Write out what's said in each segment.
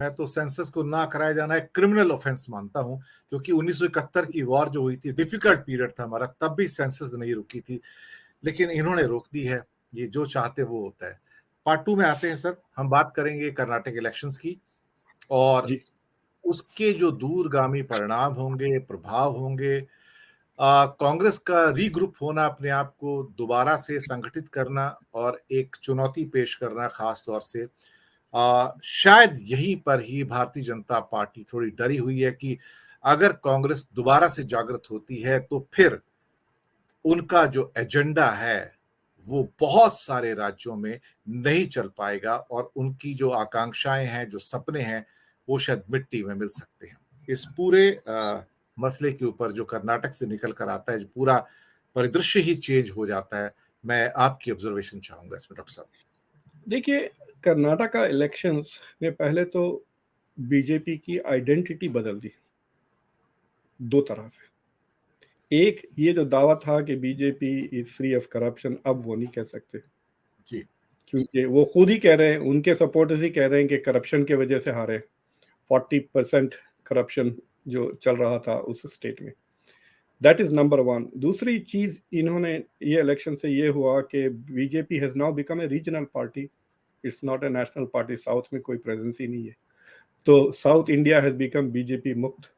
मैं तो सेंसस को ना कराया जाना एक क्रिमिनल ऑफेंस मानता हूं, क्योंकि 1971 की वॉर जो हुई थी, डिफिकल्ट पीरियड था हमारा, तब भी सेंसस नहीं रुकी थी, लेकिन इन्होंने रोक दी है। ये जो चाहते वो होता है। पार्ट टू में आते हैं सर, हम बात करेंगे कर्नाटक इलेक्शंस की और जी उसके जो दूरगामी परिणाम होंगे, प्रभाव होंगे। कांग्रेस का रीग्रुप होना, अपने आप को दोबारा से संगठित करना और एक चुनौती पेश करना, खास तौर से शायद यहीं पर ही भारतीय जनता पार्टी थोड़ी डरी हुई है कि अगर कांग्रेस दोबारा से जागृत होती है तो फिर उनका जो एजेंडा है वो बहुत सारे राज्यों में नहीं चल पाएगा और उनकी जो आकांक्षाएं हैं, जो सपने हैं, वो शायद मिट्टी में मिल सकते हैं। इस पूरे मसले के ऊपर जो कर्नाटक से निकल कर आता है, जो पूरा परिदृश्य ही चेंज हो जाता है, मैं आपकी ऑब्जर्वेशन चाहूंगा इसमें डॉक्टर साहब। देखिए, कर्नाटका इलेक्शंस ने पहले तो बीजेपी की आइडेंटिटी बदल दी दो तरह से। एक, ये जो दावा था कि BJP is free of corruption, अब वो नहीं कह सकते, जी क्योंकि वो खुद ही कह रहे हैं, उनके सपोर्टर्स ही कह रहे हैं कि करप्शन की वजह से हारे। 40% करप्शन जो चल रहा था उस स्टेट में। That is number one. दूसरी चीज, इन्होंने ये इलेक्शन से ये हुआ कि BJP has now become a regional party, it's not a national party. South में कोई प्रेजेंस ही नहीं है, तो south India has become BJP मुक्त।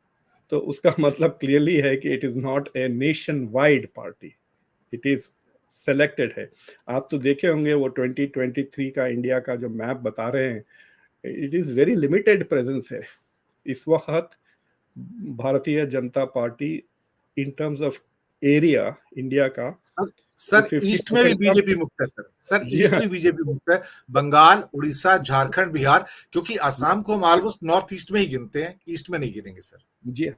तो उसका मतलब क्लियरली है कि it is not a nation wide party, it is selected है। आप तो देखे होंगे वो 2023 का इंडिया का जो मैप बता रहे हैं, it is very limited presence है इस वक्त। Bharatiya Janata party in terms of area India का सर, सर ईस्ट में भी 50% बीजेपी कम। मुक्त है सर। सर जी ईस्ट हाँ, में बीजेपी मुक्त है, बंगाल, उड़ीसा, झारखंड, बिहार, क्योंकि असम को हम ऑलमोस्ट नॉर्थ ईस्ट में ही गिनते हैं, ईस्ट में नहीं गिनेंगे सर। जी हाँ।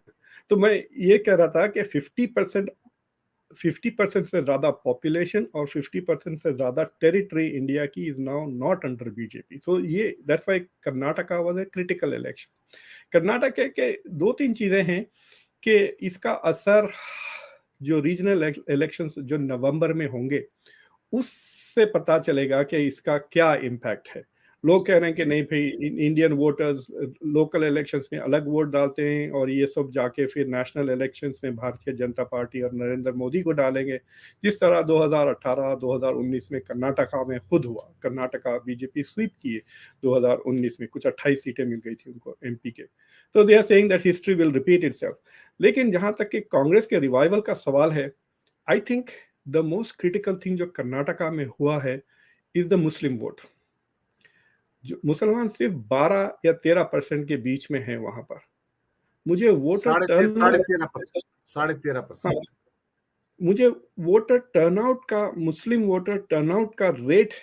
तो मैं ये कह रहा था कि 50% से ज्यादा पॉपुलेशन और 50% से ज्यादा टेरिटरी इंडिया की is now not under BJP. So ये that's why Karnataka was a critical election. Karnataka के दो तीन चीजें हैं कि इसका असर जो रीजनल इलेक्शंस जो नवंबर में होंगे उससे पता चलेगा कि इसका क्या इम्पैक्ट है। लोग कह रहे हैं कि नहीं भाई, इंडियन वोटर्स लोकल इलेक्शंस में अलग वोट डालते हैं और ये सब जाके फिर नेशनल इलेक्शंस में भारतीय जनता पार्टी और नरेंद्र मोदी को डालेंगे, जिस तरह 2018-2019 में कर्नाटका में खुद हुआ। कर्नाटका बीजेपी स्वीप किए 2019 में, कुछ 28 सीटें मिल गई थी उनको एमपी के। तो they are saying that history will repeat itself. लेकिन जहां तक कि कांग्रेस के रिवाइवल का सवाल है, I think the most critical thing जो कर्नाटका में हुआ है इज द मुस्लिम वोट। जो मुसलमान सिर्फ 12 या 13% के बीच में है वहां पर। मुझे वोटर साढ़े टर्नआउट, 13%, साढ़े तेरह हाँ, परसेंट मुझे वोटर टर्नआउट का, मुस्लिम वोटर टर्नआउट का रेट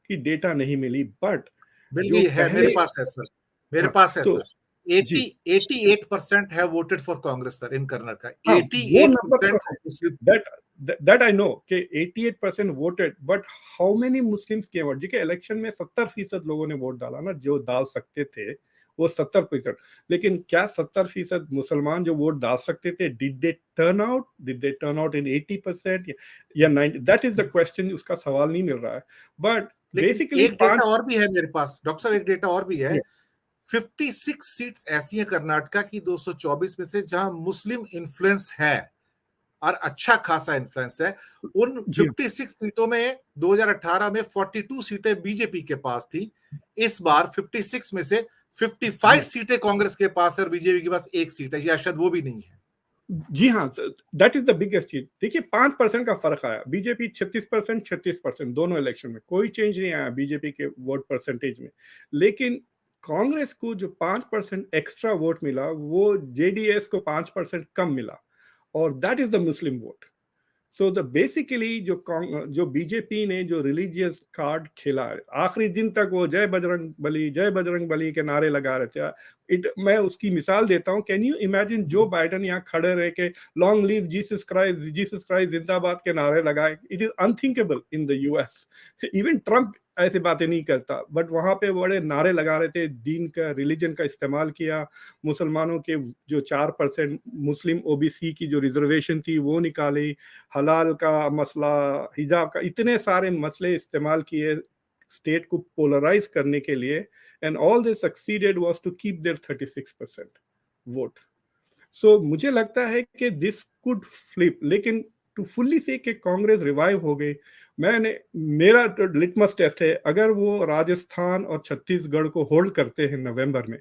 की डेटा नहीं मिली, बट मिल जो गई है, मेरे पहले, पास है सर, मेरे हाँ, पास है तो सर। जी, 88% है वोटेड फॉर कांग्रेस सर इन कर्नाटक। हाँ, वो नंबर 88% तो है। मुस्लिम। दैट दैट आई नो कि 88% voted, but how many Muslims के वोट? जी के इलेक्शन में 70% लोगों ने वोट डाला ना, जो डाल सकते थे वो 70%। लेकिन क्या 70% मुसलमान जो वोट डाल सकते थे, did they turn out in 80% या 90? दैट इज द क्वेश्चन, उसका सवाल नहीं मिल रहा है। बट लेकिन बेसिकली एक डेटा पांच, और भी है मेरे पास डॉक्टर साहब, एक डेटा और भी है। 56 सीट्स ऐसी हैं कर्नाटका की 224 में से जहां मुस्लिम इन्फ्लुएंस है और अच्छा खासा इन्फ्लुएंस है। उन जी 56 सीटों में 2018 में 42 सीटें बीजेपी के पास थी। इस बार 56 में से 55 सीटें कांग्रेस के पास है और बीजेपी के पास एक सीट है, या शायद वो भी नहीं है। जी हाँ, दैट इज द बिगेस्ट चीज। देखिए, 5% का फर्क आया। बीजेपी 36%, 36% दोनों इलेक्शन में कोई चेंज नहीं आया बीजेपी के वोट परसेंटेज में। लेकिन कांग्रेस को जो 5% एक्स्ट्रा वोट मिला, वो जेडीएस को 5% कम मिला, और that is the Muslim vote. So the basically जो बीजेपी ने जो रिलीजियस कार्ड खेला है, आखिरी दिन तक वो जय बजरंग बली के नारे लगा रहे थे। मैं उसकी मिसाल देता हूँ। कैन यू इमेजिन जो बाइडन यहाँ खड़े रह के लॉन्ग लिव जीसस क्राइस्ट जिंदाबाद के नारे लगाए? It is unthinkable in the US. Even Trump ऐसे बातें नहीं करता, बट वहां पे बड़े नारे लगा रहे थे, दीन का, रिलीजन का इस्तेमाल किया। मुसलमानों के जो 4% मुस्लिम ओबीसी की जो रिजर्वेशन थी वो निकाली, हलाल का मसला, हिजाब का, इतने सारे मसले इस्तेमाल किए स्टेट को पोलराइज करने के लिए। and all they succeeded was to keep their 36% vote. So मुझे लगता है कि this could flip, लेकिन टू फुल्ली से कि कांग्रेस रिवाइव हो गई, मेरा तो लिटमस टेस्ट है, अगर वो राजस्थान और छत्तीसगढ़ को होल्ड करते हैं नवंबर में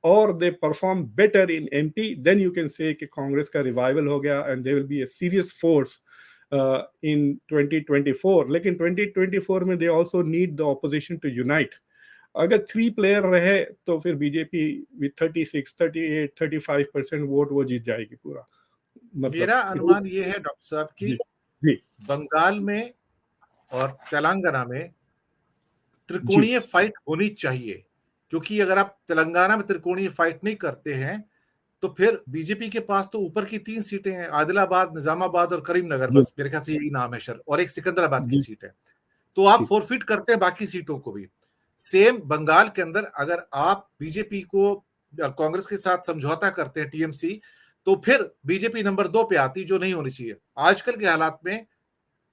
और they perform better in MP, then you can say कि कांग्रेस का रिवाइवल हो गया and they will be a serious force in 2024. लेकिन 2024 में they also need the opposition to unite. अगर 3 प्लेयर रहे तो फिर बीजेपी विद 36, 38, 35% वोट वो जीत जाएगी पूरा. मतलब मेरा अनुमान ये है डॉक्टर साहब की जी बंगाल में और तेलंगाना में त्रिकोणीय फाइट होनी चाहिए, क्योंकि अगर आप तेलंगाना में त्रिकोणीय फाइट नहीं करते हैं तो फिर बीजेपी के पास तो ऊपर की 3 सीटें हैं, आदिलाबाद, निजामाबाद और करीमनगर, बस मेरे ख्याल से यही नाम है सर, और एक सिकंदराबाद की सीट है. तो आप फोरफिट करते हैं बाकी सीटों को भी. सेम बंगाल के अंदर अगर आप बीजेपी को कांग्रेस के साथ समझौता करते हैं टीएमसी, तो फिर बीजेपी नंबर 2 पे आती, जो नहीं होनी चाहिए. आजकल के हालात में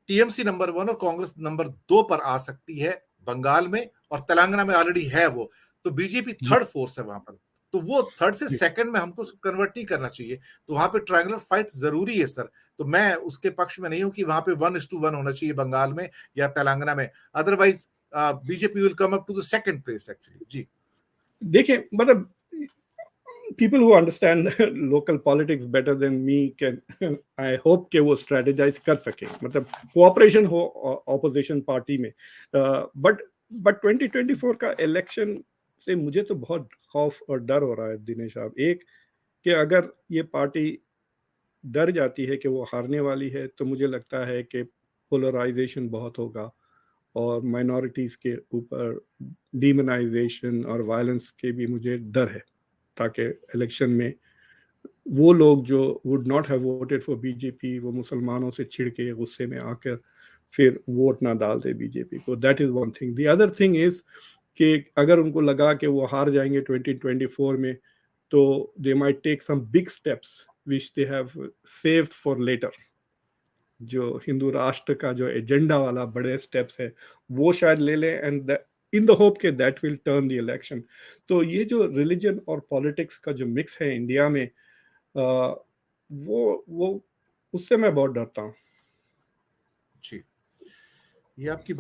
टीएमसी नंबर 1 और कांग्रेस नंबर 2 पर आ सकती है बंगाल में, और तेलंगाना में ऑलरेडी है वो, तो बीजेपी थर्ड फोर्स है वहां पर. तो वो थर्ड से सेकंड में हमको कन्वर्ट नहीं करना चाहिए. तो वहां पे ट्रायंगुलर फाइट जरूरी है सर. तो मैं उसके पक्ष में नहीं हूं कि वहां पे 1:1 होना चाहिए बंगाल में या तेलंगाना में, otherwise BJP will come up to the second place actually. जी देखिए, मतलब people who understand local politics better than me can I hope कि वो strategize कर सके, मतलब cooperation हो opposition party में. but 2024 का election से मुझे तो बहुत खौफ और डर हो रहा है दिनेश साहब. एक कि अगर ये पार्टी डर जाती है कि वो हारने वाली है तो मुझे लगता है कि पोलराइजेशन बहुत होगा और माइनॉरिटीज़ के ऊपर डिमोनाइजेशन और वायलेंस के भी मुझे डर है, ताकि इलेक्शन में वो लोग जो would not have voted for BJP वो मुसलमानों से छिड़ के गुस्से में आकर फिर वोट ना डाल दे बीजेपी को. That is one thing. The other thing is कि अगर उनको लगा कि वो हार जाएंगे 2024 में, तो they might take some big steps which they have saved for later. जो हिंदू राष्ट्र का जो एजेंडा वाला बड़े स्टेप्स है वो शायद ले लें, एंड इन द होप के that will turn the election. तो ये जो रिलीजन और पॉलिटिक्स का जो मिक्स है इंडिया में, वो उससे मैं बहुत डरता हूँ. जी, ये आपकी